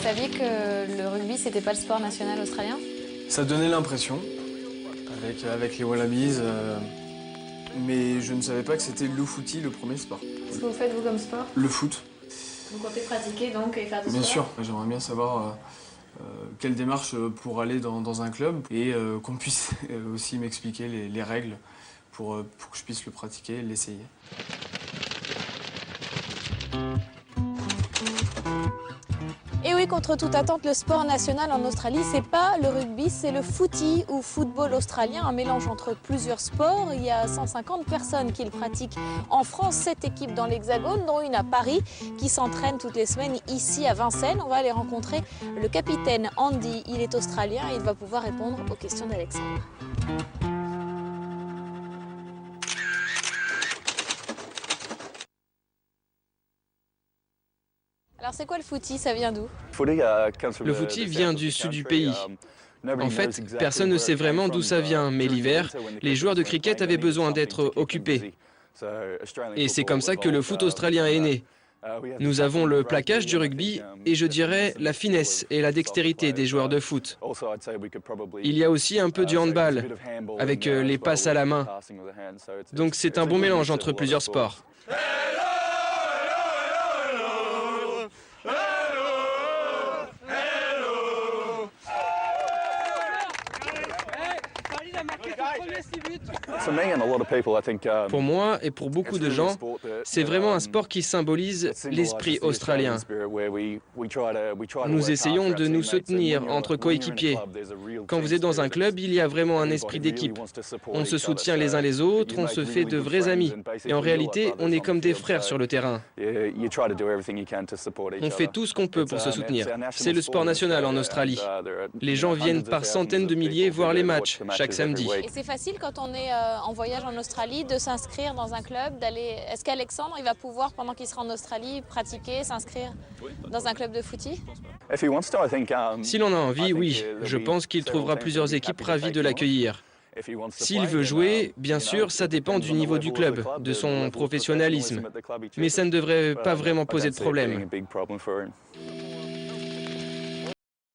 Vous saviez que le rugby, c'était pas le sport national australien? Ça donnait l'impression, avec les Wallabies, mais je ne savais pas que c'était le footy, le premier sport. Qu'est-ce que vous faites, vous, comme sport? Le foot. Vous comptez pratiquer, donc, et faire du sport? Bien sûr, j'aimerais bien savoir quelle démarche pour aller dans un club et qu'on puisse aussi m'expliquer les règles pour que je puisse le pratiquer et l'essayer. Et oui, contre toute attente, le sport national en Australie, c'est pas le rugby, c'est le footy ou football australien, un mélange entre plusieurs sports. Il y a 150 personnes qui le pratiquent en France, 7 équipes dans l'Hexagone, dont une à Paris, qui s'entraînent toutes les semaines ici à Vincennes. On va aller rencontrer le capitaine Andy. Il est australien et il va pouvoir répondre aux questions d'Alexandre. Alors c'est quoi le footy? Ça vient d'où? Le footy vient du sud du pays. En fait, personne ne sait vraiment d'où ça vient, mais l'hiver, les joueurs de cricket avaient besoin d'être occupés. Et c'est comme ça que le foot australien est né. Nous avons le plaquage du rugby et je dirais la finesse et la dextérité des joueurs de foot. Il y a aussi un peu du handball, avec les passes à la main. Donc c'est un bon mélange entre plusieurs sports. Pour moi et pour beaucoup de gens, c'est vraiment un sport qui symbolise l'esprit australien. Nous essayons de nous soutenir entre coéquipiers. Quand vous êtes dans un club, il y a vraiment un esprit d'équipe. On se soutient les uns les autres, on se fait de vrais amis. Et en réalité, on est comme des frères sur le terrain. On fait tout ce qu'on peut pour se soutenir. C'est le sport national en Australie. Les gens viennent par centaines de milliers voir les matchs chaque samedi. Et c'est facile quand on est en voyage en Australie de s'inscrire dans un club, d'aller. Est-ce qu'Alexandre il va pouvoir pendant qu'il sera en Australie pratiquer, s'inscrire dans un club de footy? S'il en a envie, oui. Je pense qu'il trouvera plusieurs équipes ravies de l'accueillir. S'il veut jouer, bien sûr, ça dépend du niveau du club, de son professionnalisme. Mais ça ne devrait pas vraiment poser de problème.